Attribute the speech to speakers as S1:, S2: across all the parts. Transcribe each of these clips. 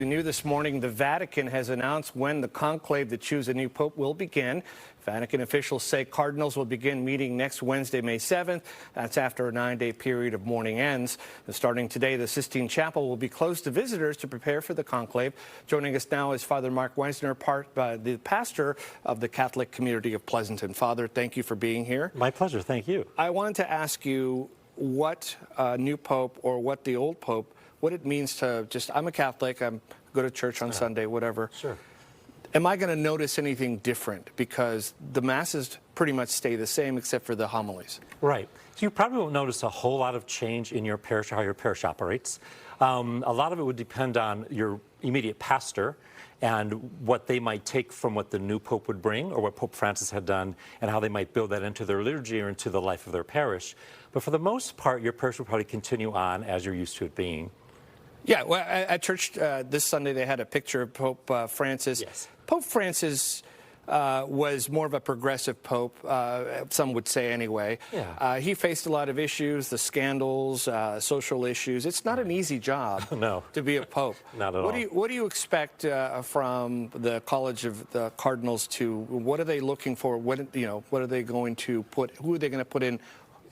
S1: New this morning, the Vatican has announced when the conclave to choose a new pope will begin. Vatican officials say cardinals will begin meeting next Wednesday, May 7th. That's after a 9-day period of mourning ends. And starting today, the Sistine Chapel will be closed to visitors to prepare for the conclave. Joining us now is Father Mark Weisner, the pastor of the Catholic community of Pleasanton. Father, thank you for being here.
S2: My pleasure. Thank you.
S1: I wanted to ask you what new pope or what the old pope, what it means to I'm a Catholic, I go to church on Sunday, whatever.
S2: Sure.
S1: Am I going to notice anything different? Because the masses pretty much stay the same except for the homilies.
S2: Right. So you probably won't notice a whole lot of change in your parish or how your parish operates. A lot of it would depend on your immediate pastor and what they might take from what the new pope would bring or what Pope Francis had done and how they might build that into their liturgy or into the life of their parish. But for the most part, your parish will probably continue on as you're used to it being.
S1: Yeah, well, at church this Sunday they had a picture of Pope Francis.
S2: Yes.
S1: Pope Francis was more of a progressive pope, some would say anyway.
S2: Yeah.
S1: He faced a lot of issues, the scandals, social issues. It's not an easy job
S2: No.
S1: to be a pope.
S2: Not at all.
S1: What do you expect from the College of the Cardinals what are they looking for? What are they going to put, who are they going to put in?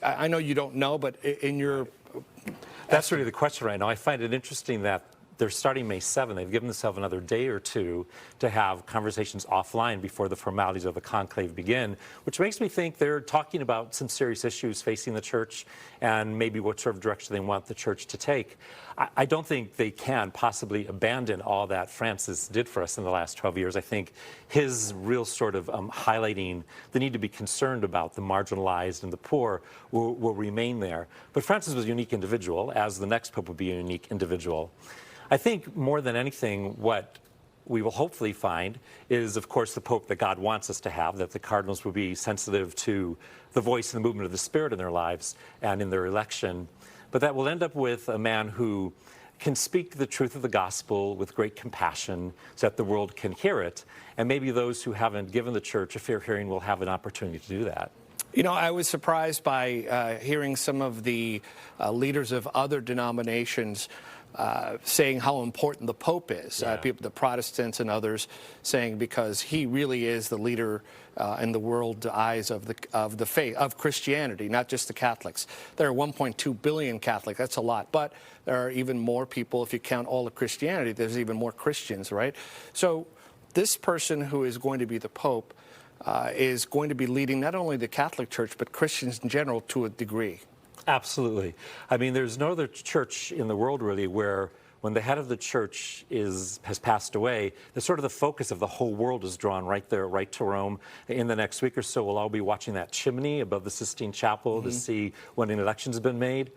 S1: I know you don't know, but in your...
S2: That's really the question right now. I find it interesting that they're starting May 7th. They've given themselves another day or two to have conversations offline before the formalities of the conclave begin, which makes me think they're talking about some serious issues facing the church and maybe what sort of direction they want the church to take. I don't think they can possibly abandon all that Francis did for us in the last 12 years. I think his real sort of highlighting the need to be concerned about the marginalized and the poor will remain there. But Francis was a unique individual, as the next pope would be a unique individual. I think more than anything, what we will hopefully find is, of course, the pope that God wants us to have, that the cardinals will be sensitive to the voice and the movement of the Spirit in their lives and in their election. But that will end up with a man who can speak the truth of the gospel with great compassion so that the world can hear it. And maybe those who haven't given the church a fair hearing will have an opportunity to do that.
S1: You know, I was surprised by hearing some of the leaders of other denominations saying how important the Pope is.
S2: Yeah.
S1: People, the Protestants and others, saying because he really is the leader in the world eyes of the faith of Christianity, not just the Catholics. There are 1.2 billion Catholics. That's a lot, but there are even more people if you count all of Christianity. There's even more Christians, right? So this person who is going to be the Pope is going to be leading not only the Catholic Church but Christians in general to a degree.
S2: Absolutely. I mean, there's no other church in the world really where when the head of the church has passed away, the sort of the focus of the whole world is drawn right there, right to Rome. In the next week or so, we'll all be watching that chimney above the Sistine Chapel to see when an election's been made.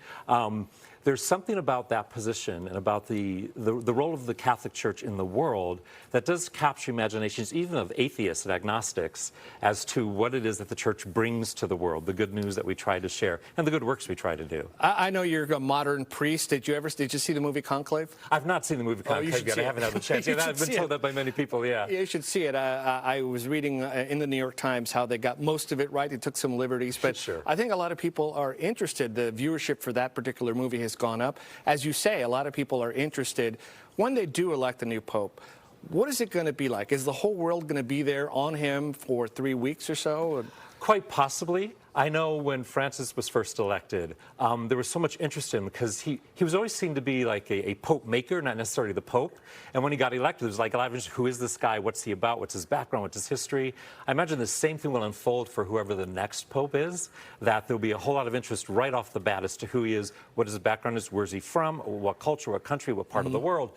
S2: There's something about that position and about the role of the Catholic Church in the world that does capture imaginations even of atheists and agnostics as to what it is that the church brings to the world, the good news that we try to share, and the good works we try to do.
S1: I know you're a modern priest. Did you see the movie Conclave?
S2: I've not seen the movie Conclave yet. I haven't had the chance. Yeah, I've been told that by many people, yeah.
S1: You should see it. I was reading in the New York Times how they got most of it right. They took some liberties, but
S2: Sure.
S1: I think a lot of people are interested. The viewership for that particular movie has gone up. As you say, a lot of people are interested. When they do elect a new pope, what is it going to be like? Is the whole world going to be there on him for 3 weeks or so?
S2: Quite possibly. I know when Francis was first elected, there was so much interest in him because he was always seen to be like a pope maker, not necessarily the pope. And when he got elected, it was like a lot of interest, who is this guy? What's he about? What's his background? What's his history? I imagine the same thing will unfold for whoever the next pope is, that there'll be a whole lot of interest right off the bat as to who he is, what his background is, where's he from, what culture, what country, what part of the world.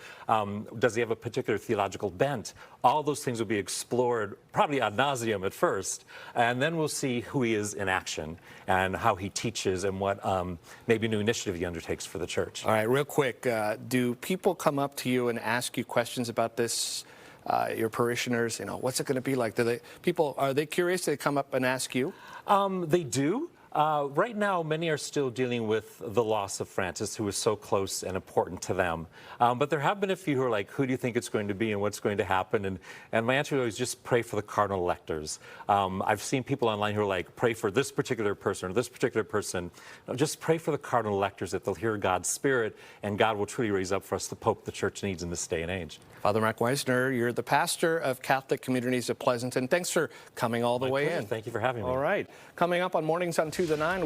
S2: Does he have a particular theological bent? All those things will be explored probably ad nauseum at first, and then we'll see who he is in action and how he teaches and what maybe new initiative he undertakes for the church.
S1: All right, real quick, do people come up to you and ask you questions about this, your parishioners? You know, what's it going to be like? Are they curious? Do they come up and ask you?
S2: They do. Right now, many are still dealing with the loss of Francis, who was so close and important to them. But there have been a few who are like, who do you think it's going to be and what's going to happen? And my answer is always just pray for the cardinal electors. I've seen people online who are like, pray for this particular person or this particular person. No, just pray for the cardinal electors that they'll hear God's Spirit, and God will truly raise up for us the Pope the Church needs in this day and age.
S1: Father Mark Weisner, you're the pastor of Catholic Communities of Pleasanton. Thanks for coming all the way in.
S2: Thank you for having me.
S1: All right. Coming up on Mornings on 2 to 9.